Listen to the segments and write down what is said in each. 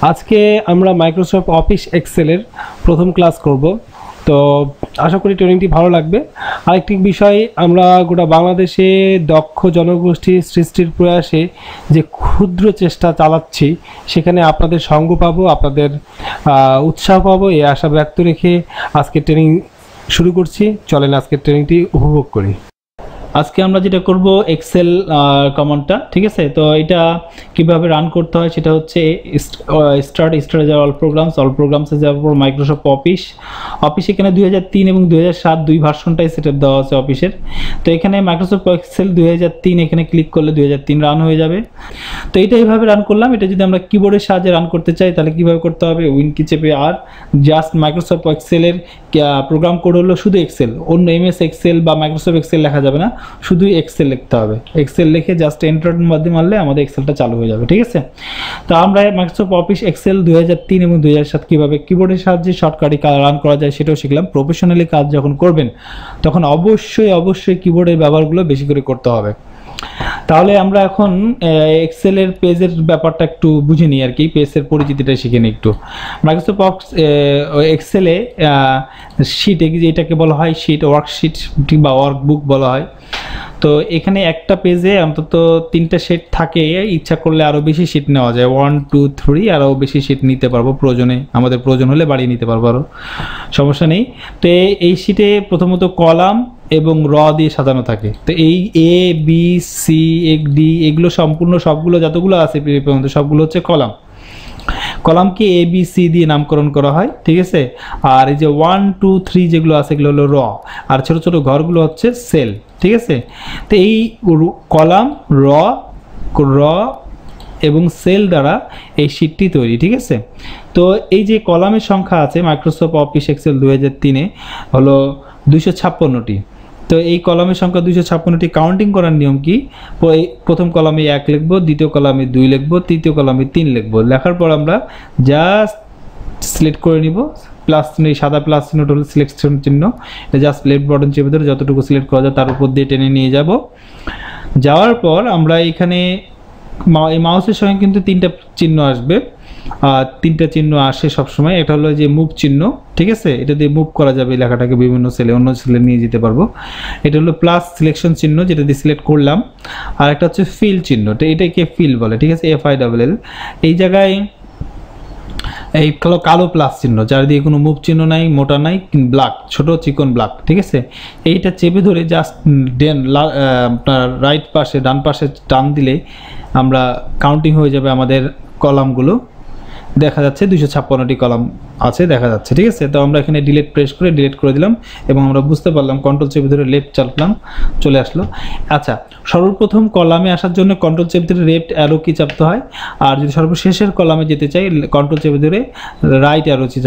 আজকে আমরা Microsoft office এক্সেলের প্রথম ক্লাস করব। তো আশা করি ট্রেনিংটি ভালো লাগবে। আরেকটি বিষয়, আমরা গোটা বাংলাদেশে দক্ষ জনগোষ্ঠী সৃষ্টির প্রয়াসে যে ক্ষুদ্র চেষ্টা চালাচ্ছি, সেখানে আপনাদের সঙ্গ পাবো, আপনাদের উৎসাহ পাবো, এই আশা ব্যক্ত রেখে আজকে ট্রেনিং শুরু করছি। চলেন আজকের ট্রেনিংটি উপভোগ করি। আজকে আমরা যেটা করব এক্সেল কমান্ডটা, ঠিক আছে। তো এটা কিভাবে রান করতে হয় সেটা হচ্ছে স্টার্টে যাওয়া অল প্রোগ্রামসে যাওয়ার পর মাইক্রোসফট অফিস এখানে 2003 এবং 2007 দুই ভার্সনটাই সেটআপ দেওয়া আছে অফিসের। তো এখানে মাইক্রোসফট এক্সেল 2003 এখানে ক্লিক করলে 2003 রান হয়ে যাবে। তো এটা এইভাবে রান করলাম। এটা যদি আমরা কিবোর্ডের সাহায্যে রান করতে চাই তাহলে কিভাবে করতে হবে, উইন কি চেপে আর জাস্ট মাইক্রোসফট এক্সেলের প্রোগ্রাম কোড হলো শুধু এক্সেল, অন্য এমএস এক্সেল বা মাইক্রোসফট এক্সেল লেখা যাবে না, শুধু এক্সেল লিখতে হবে। এক্সেল লিখে জাস্ট এন্টারের মাধ্যমে মারলে আমাদের এক্সেলটা চালু হয়ে যাবে, ঠিক আছে। তো আমরা মাইক্রোসফট অফিস এক্সেল 2003 এবং 2007 কীভাবে কিবোর্ডের সাহায্যে শর্টকাটে রান করা যায় সেটাও শিখলাম। প্রফেশনালি কাজ যখন করবেন তখন অবশ্যই কিবোর্ডের ব্যবহারগুলো বেশি করে করতে হবে। তাহলে আমরা এখন এক্সেলের পেজের ব্যাপারটা একটু বুঝে নিই আর কি, পেজের পরিচিতিটা শিখে নিই একটু। মাইক্রোসফট এক্সেলে শিট, এটাকে বলা হয় শিট, ওয়ার্কশিট বা ওয়ার্কবুক বলা হয়। তো এখানে একটা পেজে অন্তত 3টা শিট থাকে, ইচ্ছা করলে আরও বেশি শিট নেওয়া যায়, 1 2 3 আরও বেশি শিট নিতে পারবো প্রয়োজনে, আমাদের প্রয়োজন হলে বাড়িয়ে নিতে পারবো, আরও সমস্যা নেই। তো এই শিটে প্রথমত কলাম এবং র দিয়ে সাজানো থাকে। তো এই এ বি সি ডি এগুলো সম্পূর্ণ সবগুলো যতগুলো আছে পর্যন্ত সবগুলো হচ্ছে কলামকে এ বি সি দিয়ে নামকরণ করা হয়, ঠিক আছে। আর এই যে 1 2 3 যেগুলো আছে এগুলো হলো র, আর ছোট ছোট ঘরগুলো হচ্ছে সেল, ঠিক আছে। তো এই কলাম র এবং সেল দ্বারা এই শিটটি তৈরি, ঠিক আছে। তো এই যে কলামের সংখ্যা আছে মাইক্রোসফট অফিস এক্সেল 2003 হলো 256টি। তো এই কলামের সংখ্যা 256টি। কাউন্টিং করার নিয়ম কি, প্রথম কলামে 1 লিখব, দ্বিতীয় কলামে 2 লিখব, তৃতীয় কলামে 3 লিখব। লেখার পর আমরা জাস্ট সিলেক্ট করে নিব, প্লাস চিহ্ন, এই সাদা প্লাস চিহ্নটা হলো সিলেকশন চিহ্ন, এটা জাস্ট লেফট বাটন চেপে ধরে যতটুকু সিলেক্ট করা যায় তার উপর দিয়ে টেনে নিয়ে যাব। যাওয়ার পর আমরা এখানে এই মাউসের সঙ্গে কিন্তু 3টা চিহ্ন আসবে, 3টা চিহ্ন আসে সবসময়। এটা হলো যে মুভ চিহ্ন, ঠিক আছে, এটা দিয়ে মুভ করা যাবে লেখাটাকে বিভিন্ন সেলে, অন্য সেলে নিয়ে যেতে পারবো। এটা হলো প্লাস সিলেকশন চিহ্ন, যেটা দিয়ে সিলেক্ট করলাম। আর একটা হচ্ছে ফিল চিহ্ন, এটাকে ফিল বলে, ঠিক আছে, FILL। এই জায়গায় এই কালো প্লাস চিহ্ন, যার দিয়ে কোনো মুভ চিহ্ন নাই, মোটা নাই, ব্ল্যাক, ছোট চিকন ব্ল্যাক, ঠিক আছে। এইটা চেপে ধরে জাস্ট আপনার রাইট পাশে ডান পাশে টান দিলে আমরা কাউন্টিং হয়ে যাবে, আমাদের কলামগুলো দেখা যাচ্ছে 256টি কলাম আছে দেখা যাচ্ছে, ঠিক আছে। তো আমরা এখানে ডিলিট প্রেস করে ডিলিট করে দিলাম এবং আমরা বুঝতে পারলাম, কন্ট্রোল চেপে ধরে লেফট চাপলাম, চলে আসলো। আচ্ছা, সর্বপ্রথম কলামে আসার জন্য কন্ট্রোল চেপে ধরে লেফট অ্যারো কি চাপতে হয়, আর যদি সর্বশেষের কলামে যেতে চাই কন্ট্রোল চেপে ধরে রাইট অ্যারো কি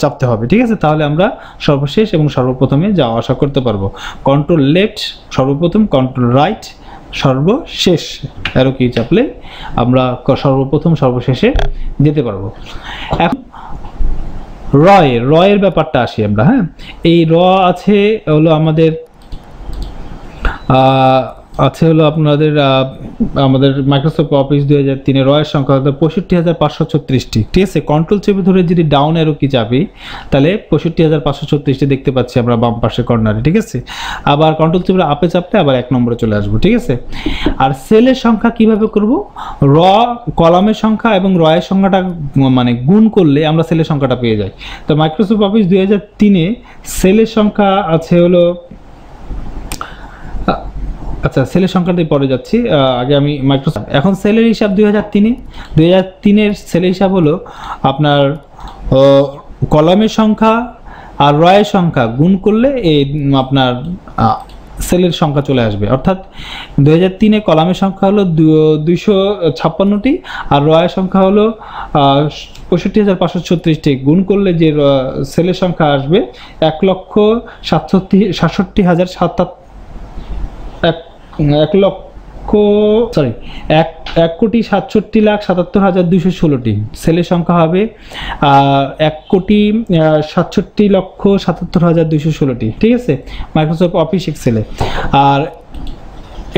চাপতে হবে, ঠিক আছে। তাহলে আমরা সর্বশেষ এবং সর্বপ্রথমে যাওয়া আসা করতে পারবো। কন্ট্রোল লেফট সর্বপ্রথম, কন্ট্রোল রাইট সর্বশেষ, অ্যারো কি চাপলে আমরা সর্বপ্রথম সর্বশেষে যেতে পারবো। এখন রয়ের ব্যাপারটা আসি আমরা। হ্যাঁ, এই আছে হলো আমাদের আমাদের মাইক্রোসফট অফিস 2003 রয়ের সংখ্যা 65,536টি, ঠিক আছে। কন্ট্রোল চেপে ধরে যদি ডাউন অ্যারো কি চাপি তাহলে 65,536টি দেখতে পাচ্ছি আমরা বাম পাশে কর্নারে, ঠিক আছে। আবার কন্ট্রোল চেপে আপে চাপলে আবার 1 নম্বরে চলে আসবো, ঠিক আছে। আর সেলের সংখ্যা কিভাবে করব, কলামের সংখ্যা এবং রয়ের সংখ্যাটা মানে গুণ করলে আমরা সেলের সংখ্যাটা পেয়ে যাই। তো মাইক্রোসফট অফিস 2003 সেলের সংখ্যা আছে হলো, আচ্ছা সেলের সংখ্যাটাই পরে যাচ্ছি, আগে আমি মাইক্রোসফট এখন সেলের হিসাব 2003 সেলের হিসাব হলো আপনার কলামের সংখ্যা আর রয়ের সংখ্যা গুণ করলে এই আপনার সেলের সংখ্যা চলে আসবে। অর্থাৎ 2003 কলামের সংখ্যা হলো 256টি আর রয়ের সংখ্যা হলো 65,536টি। গুণ করলে যে সেলের সংখ্যা আসবে 1,67,216টি। সেলের সংখ্যা হবে 1,67,216,216টি, ঠিক আছে, মাইক্রোসফট অফিস এক্সেলে। আর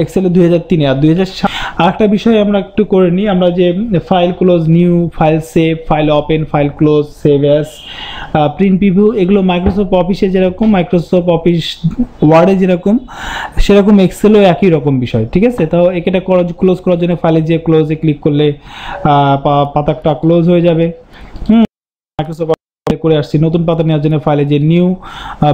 এক্সেলে 2003 আর 2007। আরেকটা বিষয় আমরা একটু করে নিই, আমরা যে file close, new file save, file open, file close, save as, print preview, এগুলো মাইক্রোসফট অফিসে যেরকম, মাইক্রোসফট অফিস ওয়ার্ডে যেরকম, সেরকম এক্সেলও একই রকম বিষয়, ঠিক আছে। তো এটা ক্লোজ করার জন্য ফাইলে যে ক্লোজে ক্লিক করলে পাতাটা ক্লোজ হয়ে যাবে। মাইক্রোসফট করে আসছি। নতুন পাতা নেওয়ার জন্য ফাইলে যে নিউ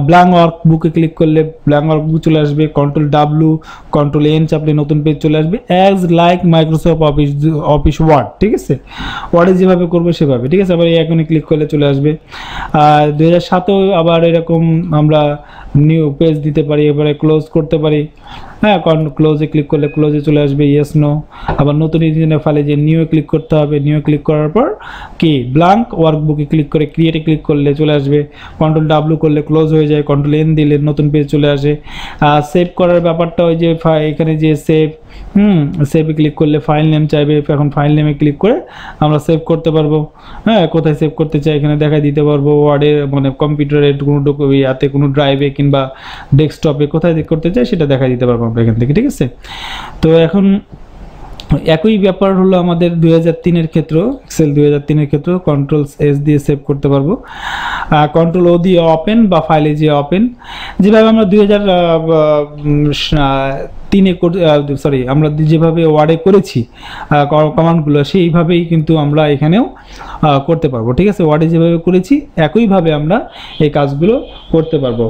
ব্ল্যাঙ্ক ওয়ার্ক বুকে ক্লিক করলে ব্ল্যাঙ্ক ওয়ার্ক বুক চলে আসবে, কন্ট্রোল ডাব্লিউ কন্ট্রোল এন চাপলে নতুন পেজ চলে আসবে, as like Microsoft Office Word, ঠিক আছে। ওয়ার্ডে যেভাবে করবো সেভাবে, ঠিক আছে। আবার এই আইকনে ক্লিক করলে চলে আসবে। 2007-এও আবার এরকম আমরা নিউ পেজ দিতে পারি, এবারে ক্লোজ করতে পারি, হ্যাঁ, ক্লোজে ক্লিক করলে ক্লোজে চলে আসবে, ইয়েস নো। আবার নতুন ইঞ্জিনের ফাইলে যে নিউ ক্লিক করতে হবে, নিউ ক্লিক করার পর কি ব্ল্যাঙ্ক ওয়ার্কবুকে ক্লিক করে ক্রিয়েটে ক্লিক করলে চলে আসবে, কন্ট্রোল ডাব্লিউ করলে ক্লোজ হয়ে যায়, কন্ট্রোল এন দিলে নতুন পেজ চলে আসে। সেভ করার ব্যাপারটা ওই যে এখানে যে সেভে ক্লিক করলে ফাইল নেম চাইবে, এখন ফাইল নেমে ক্লিক করে আমরা সেভ করতে পারবো, হ্যাঁ, কোথায় সেভ করতে চাই এখানে দেখাই দিতে পারবো, ওয়ার্ডে মানে কম্পিউটারে কোনো ইয়াতে কোনো ড্রাইভে কিংবা ডেস্কটপে কোথায় করতে চাই সেটা দেখাই দিতে পারবো আমরা এখান থেকে, ঠিক আছে। তো এখন একই ব্যাপার হলো আমাদের 2003-এর ক্ষেত্র, এক্সেল 2003-এর ক্ষেত্র কন্ট্রোল এস দিয়ে সেভ করতে পারবো, কন্ট্রোল ও দিয়ে ওপেন বা ফাইলে যে ওপেন, যেভাবে আমরা 2003-এ আমরা যেভাবে ওয়ার্ডে করেছি কমান্ডগুলো সেইভাবেই কিন্তু আমরা এখানেও করতে পারবো, ঠিক আছে। ওয়ার্ডে যেভাবে করেছি একইভাবে আমরা এই কাজগুলো করতে পারবো।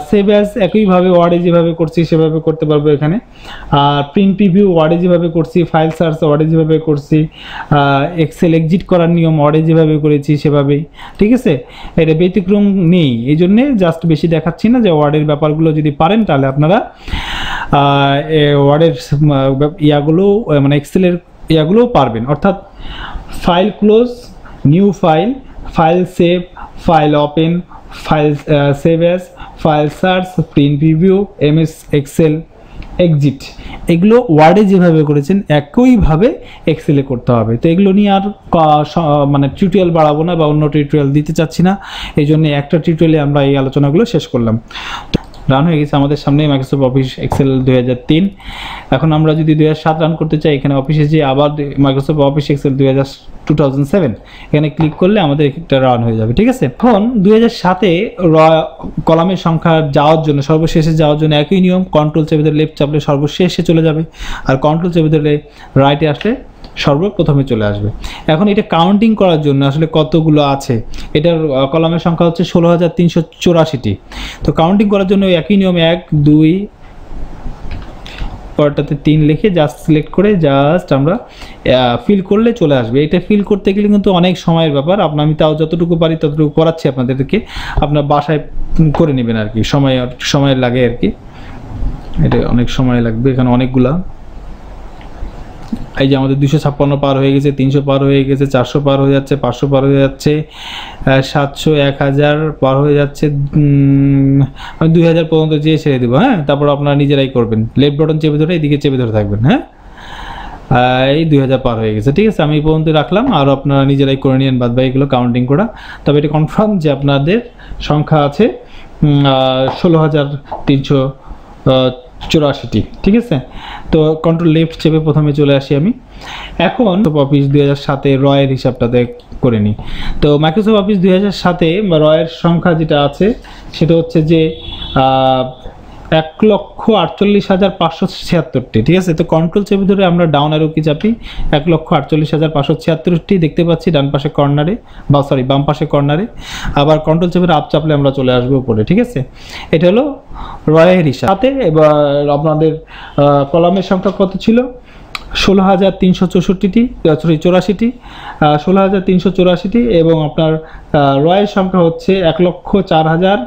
সেভ অ্যাজ একইভাবে ওয়ার্ডে যেভাবে করছি সেভাবে করতে পারবো এখানে। আর প্রিন্ট প্রিভিউ ওয়ার্ডে যেভাবে করছি, ফাইল সার্চ ওয়ার্ডে যেভাবে করছি, এক্সেল এক্সিট করার নিয়ম ওয়ার্ডে যেভাবে করেছি সেভাবেই, ঠিক আছে। এটা ব্যতিক্রম নেই, এই জন্যে জাস্ট বেশি দেখাচ্ছি না, যে ওয়ার্ডের ব্যাপারগুলো যদি পারেন তাহলে আপনারা ওয়ার্ডের ইয়াগুলো মানে এক্সেলের ইয়াগুলোও পারবেন। অর্থাৎ file close, new file, file save, file open, file save as, file search, print preview, MS Excel exit, এগুলো ওয়ার্ডে যেভাবে করেছেন একইভাবে এক্সেলে করতে হবে। তো এগুলো নিয়ে আর মানে টিউটোরিয়াল বাড়াবো না বা অন্য টিউটোরিয়াল দিতে চাচ্ছি না, এই জন্য একটা টিউটোরিয়ালে আমরা এই আলোচনাগুলো শেষ করলাম। রান হয়ে গেছে আমাদের সামনে মাইক্রোসফট অফিস এক্সেল 2003। এখন আমরা যদি 2007 রান করতে চাই, এখানে অফিসে যে আবার মাইক্রোসফট অফিস এক্সেল 2007 এখানে ক্লিক করলে আমাদের একটা রান হয়ে যাবে, ঠিক আছে। এখন 2007-এ কলামের সংখ্যা যাওয়ার জন্য, সর্বশেষে যাওয়ার জন্য একই নিয়ম, কন্ট্রোল চেপে ধরে লেফট চাপলে সর্বশেষে চলে যাবে, আর কন্ট্রোল চেপে ধরে রাইটে আসলে সর্বপ্রথমে চলে আসবে। এখন এটা কাউন্টিং করার জন্য আসলে কতগুলো আছে, এটার কলামের সংখ্যা হচ্ছে 16,384টি। তো কাউন্টিং করার জন্য একই নিয়ম 1 2 পরটাতে 3 লিখে জাস্ট সিলেক্ট করে জাস্ট আমরা ফিল করলে চলে আসবে। এটা ফিল করতে গেলে কিন্তু অনেক সময়ের ব্যাপার, আমি তাও যতটুকু পারি ততটুকু করাচ্ছি আপনাদেরকে, আপনার বাসায় করে নেবেন আর কি, সময় লাগে আর কি, এটা অনেক সময় লাগবে। এখানে অনেকগুলা, এই যে আমাদের 256 পার হয়ে গেছে, 300 পার হয়ে গেছে, 400 পার হয়ে যাচ্ছে, 500 পার হয়ে যাচ্ছে, 700, 1000 পার হয়ে যাচ্ছে, আমি 2000 পর্যন্ত যেয়ে ছেড়ে দেবো, হ্যাঁ। তারপর আপনারা নিজেরাই করবেন, লেফট বাটন চেপে ধরে এদিকে চেপে ধরে থাকবেন, হ্যাঁ। এই 2000 পার হয়ে গেছে, ঠিক আছে। আমি এই পর্যন্ত রাখলাম, আর আপনারা নিজেরাই করে নিন বাদ বাকি এগুলো কাউন্টিং করা। তবে এটা কনফার্ম যে আপনাদের সংখ্যা আছে 16,384টি, ঠিক আছে। তো কন্ট্রোল লেফট চেপে প্রথমে চলে আসি আমি। এখন অফিস 2007-এ রয়ের হিসাবটাতে করে নিই। তো মাইক্রোসফট অফিস 2007-এ রয়ের সংখ্যা যেটা আছে সেটা হচ্ছে যে 1,48,576টি, ঠিক আছে। তো কন্ট্রোল চেপে ধরে আমরা ডাউন অ্যারো কি চাপি, 1,48,576টি দেখতে পাচ্ছি ডান পাশে কর্নারে, বা সরি বাম পাশে কর্নারে। আবার কন্ট্রোল চেপে আপ চাপলে আমরা চলে আসবো উপরে, ঠিক আছে। এটা হলো রয়ের হিসাব। সাথে এবার আপনাদের কলামের সংখ্যা কত ছিল, 16,364টি, সরি 84টি, 16,384টি, এবং আপনার রয়ের সংখ্যা হচ্ছে 1,04,000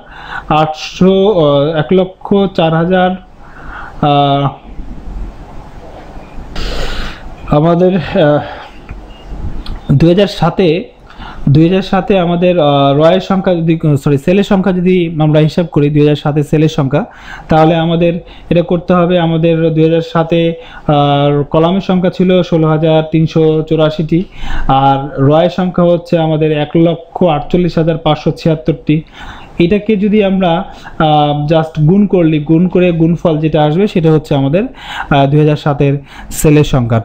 আমাদের 2007-এ আমাদের রয়ের সংখ্যা যদি, সরি সেলের সংখ্যা যদি আমরা হিসাব করি, 2007-এ সেলের সংখ্যা, তাহলে আমাদের এটা করতে হবে। আমাদের 2007-এ কলামের সংখ্যা ছিল 16,384টি, আর রয়ের সংখ্যা হচ্ছে আমাদের 1,48,576টি। এটাকে যদি আমরা জাস্ট গুণ করে গুণফল যেটা আসবে সেটা হচ্ছে আমাদের 2007 সেলের সংখ্যা।